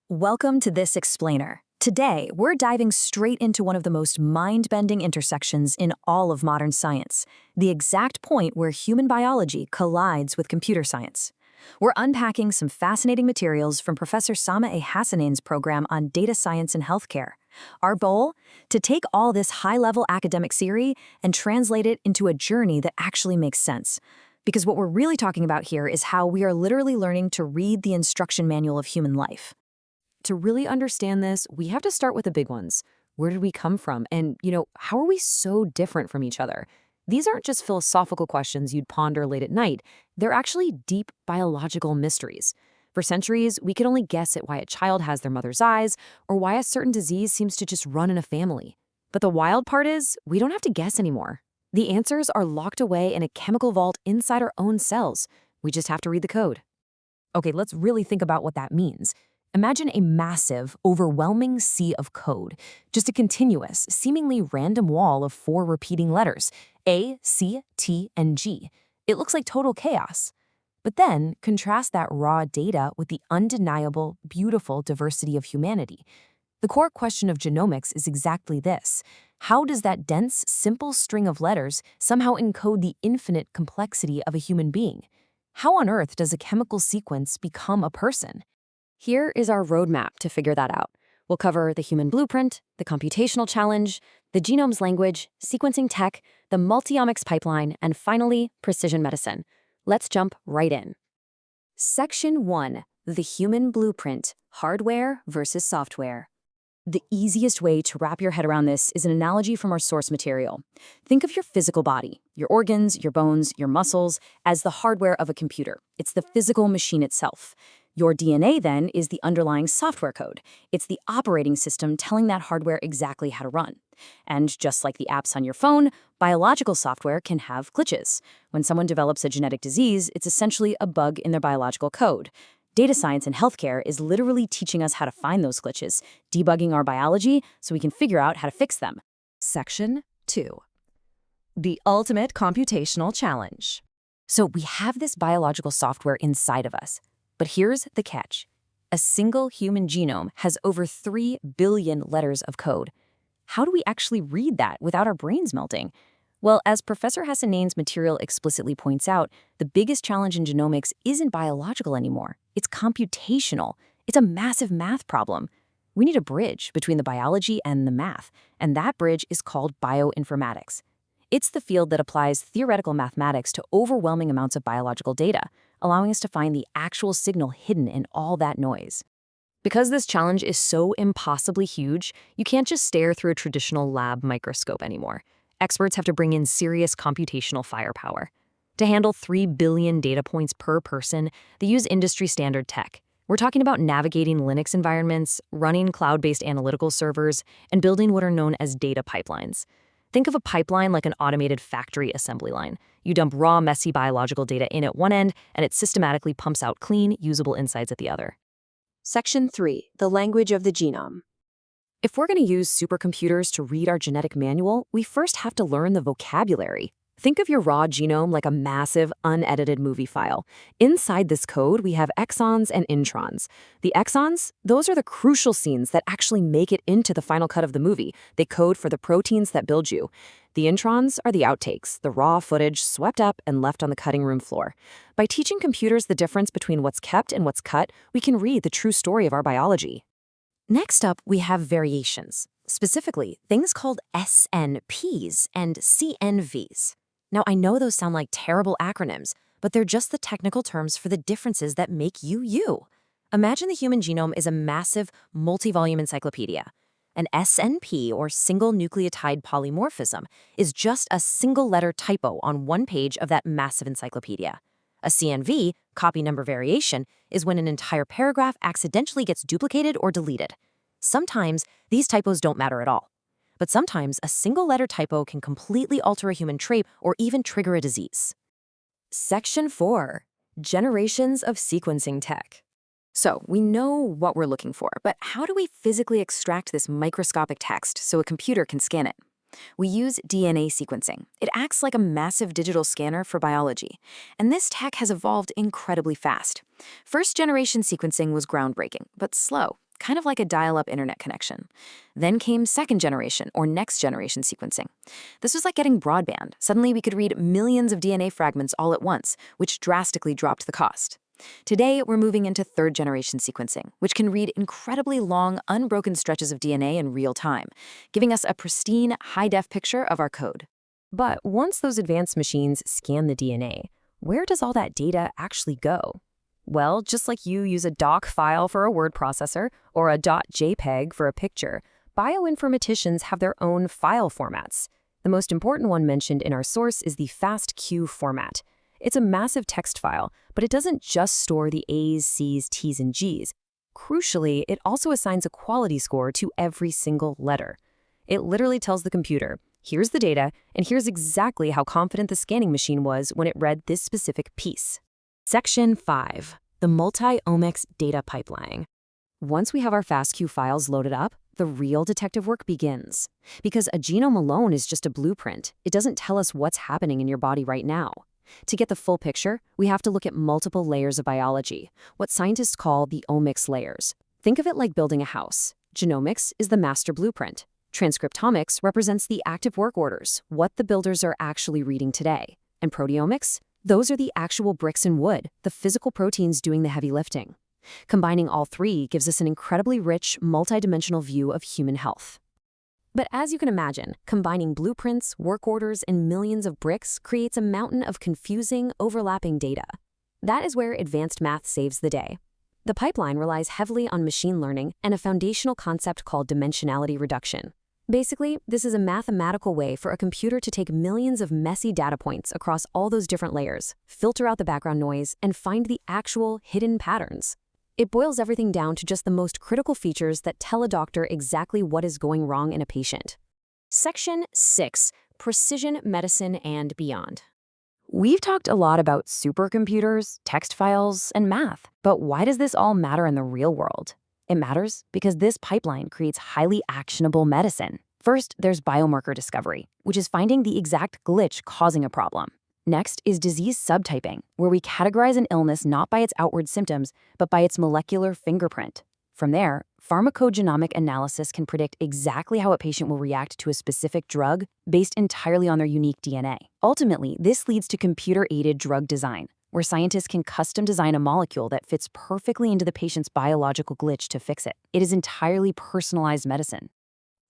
Welcome to This Explainer. Today, we're diving straight into one of the most mind-bending intersections in all of modern science, the exact point where human biology collides with computer science. We're unpacking some fascinating materials from Professor Sama A. Hassanein's program on data science and healthcare. Our goal? To take all this high-level academic theory and translate it into a journey that actually makes sense. Because what we're really talking about here is how we are literally learning to read the instruction manual of human life. To really understand this, we have to start with the big ones. Where did we come from? And, how are we so different from each other? These aren't just philosophical questions you'd ponder late at night. They're actually deep biological mysteries. For centuries, we could only guess at why a child has their mother's eyes or why a certain disease seems to just run in a family. But the wild part is, we don't have to guess anymore. The answers are locked away in a chemical vault inside our own cells. We just have to read the code. Okay, let's really think about what that means. Imagine a massive, overwhelming sea of code, just a continuous, seemingly random wall of 4 repeating letters, A, C, T, and G. It looks like total chaos. But then, contrast that raw data with the undeniable, beautiful diversity of humanity. The core question of genomics is exactly this. How does that dense, simple string of letters somehow encode the infinite complexity of a human being? How on earth does a chemical sequence become a person? Here is our roadmap to figure that out. We'll cover the human blueprint, the computational challenge, the genome's language, sequencing tech, the multiomics pipeline, and finally, precision medicine. Let's jump right in. Section 1. The human blueprint, hardware versus software. The easiest way to wrap your head around this is an analogy from our source material. Think of your physical body, your organs, your bones, your muscles, as the hardware of a computer. It's the physical machine itself. Your DNA, then, is the underlying software code. It's the operating system telling that hardware exactly how to run. And just like the apps on your phone, biological software can have glitches. When someone develops a genetic disease, it's essentially a bug in their biological code. Data science and healthcare is literally teaching us how to find those glitches, debugging our biology so we can figure out how to fix them. Section 2. The ultimate computational challenge. So we have this biological software inside of us. But here's the catch. A single human genome has over 3 billion letters of code. How do we actually read that without our brains melting? Well, as Professor Hassanein's material explicitly points out, the biggest challenge in genomics isn't biological anymore. It's computational. It's a massive math problem. We need a bridge between the biology and the math, and that bridge is called bioinformatics. It's the field that applies theoretical mathematics to overwhelming amounts of biological data, allowing us to find the actual signal hidden in all that noise. Because this challenge is so impossibly huge, you can't just stare through a traditional lab microscope anymore. Experts have to bring in serious computational firepower. To handle 3 billion data points per person, they use industry-standard tech. We're talking about navigating Linux environments, running cloud-based analytical servers, and building what are known as data pipelines. Think of a pipeline like an automated factory assembly line. You dump raw, messy biological data in at one end, and it systematically pumps out clean, usable insights at the other. Section 3. The language of the genome. If we're going to use supercomputers to read our genetic manual, we first have to learn the vocabulary. Think of your raw genome like a massive, unedited movie file. Inside this code, we have exons and introns. The exons, those are the crucial scenes that actually make it into the final cut of the movie. They code for the proteins that build you. The introns are the outtakes, the raw footage swept up and left on the cutting room floor. By teaching computers the difference between what's kept and what's cut, we can read the true story of our biology. Next up, we have variations, specifically things called SNPs and CNVs. Now, I know those sound like terrible acronyms, but they're just the technical terms for the differences that make you, you. Imagine the human genome is a massive, multi-volume encyclopedia. An SNP, or single nucleotide polymorphism, is just a single-letter typo on one page of that massive encyclopedia. A CNV, copy number variation, is when an entire paragraph accidentally gets duplicated or deleted. Sometimes, these typos don't matter at all. But sometimes, a single-letter typo can completely alter a human trait or even trigger a disease. Section 4. Generations of sequencing tech. So, we know what we're looking for, but how do we physically extract this microscopic text so a computer can scan it? We use DNA sequencing. It acts like a massive digital scanner for biology. And this tech has evolved incredibly fast. First-generation sequencing was groundbreaking, but slow. kind of like a dial-up internet connection. Then came second generation or next generation sequencing. This was like getting broadband. Suddenly we could read millions of DNA fragments all at once, which drastically dropped the cost. Today, we're moving into third generation sequencing, which can read incredibly long, unbroken stretches of DNA in real time, giving us a pristine, high-def picture of our code. But once those advanced machines scan the DNA, where does all that data actually go? Well, just like you use a doc file for a word processor or a .jpeg for a picture, bioinformaticians have their own file formats. The most important one mentioned in our source is the FASTQ format. It's a massive text file, but it doesn't just store the A's, C's, T's, and G's. Crucially, it also assigns a quality score to every single letter. It literally tells the computer, here's the data, and here's exactly how confident the scanning machine was when it read this specific piece. Section 5. The multi-omics data pipeline. Once we have our FASTQ files loaded up, the real detective work begins. Because a genome alone is just a blueprint, it doesn't tell us what's happening in your body right now. To get the full picture, we have to look at multiple layers of biology, what scientists call the omics layers. Think of it like building a house. Genomics is the master blueprint. Transcriptomics represents the active work orders, what the builders are actually reading today. And proteomics? Those are the actual bricks and wood, the physical proteins doing the heavy lifting. Combining all three gives us an incredibly rich, multidimensional view of human health. But as you can imagine, combining blueprints, work orders, and millions of bricks creates a mountain of confusing, overlapping data. That is where advanced math saves the day. The pipeline relies heavily on machine learning and a foundational concept called dimensionality reduction. Basically, this is a mathematical way for a computer to take millions of messy data points across all those different layers, filter out the background noise, and find the actual hidden patterns. It boils everything down to just the most critical features that tell a doctor exactly what is going wrong in a patient. Section 6. Precision medicine and beyond. We've talked a lot about supercomputers, text files, and math, but why does this all matter in the real world? It matters because this pipeline creates highly actionable medicine. First, there's biomarker discovery, which is finding the exact glitch causing a problem. Next is disease subtyping, where we categorize an illness not by its outward symptoms, but by its molecular fingerprint. From there, pharmacogenomic analysis can predict exactly how a patient will react to a specific drug based entirely on their unique DNA. Ultimately, this leads to computer-aided drug design, where scientists can custom design a molecule that fits perfectly into the patient's biological glitch to fix it. It is entirely personalized medicine.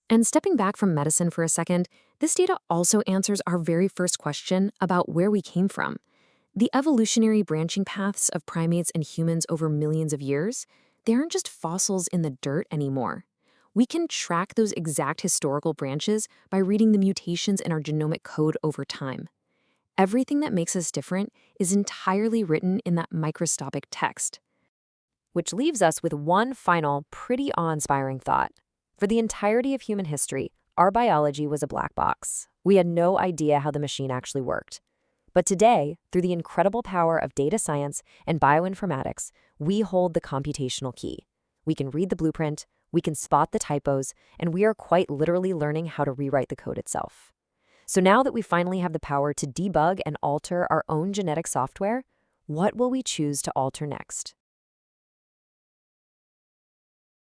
And stepping back from medicine for a second, this data also answers our very first question about where we came from. The evolutionary branching paths of primates and humans over millions of years, they aren't just fossils in the dirt anymore. We can track those exact historical branches by reading the mutations in our genomic code over time. Everything that makes us different is entirely written in that microscopic text. Which leaves us with one final, pretty awe-inspiring thought. For the entirety of human history, our biology was a black box. We had no idea how the machine actually worked. But today, through the incredible power of data science and bioinformatics, we hold the computational key. We can read the blueprint, we can spot the typos, and we are quite literally learning how to rewrite the code itself. So now that we finally have the power to debug and alter our own genetic software, what will we choose to alter next?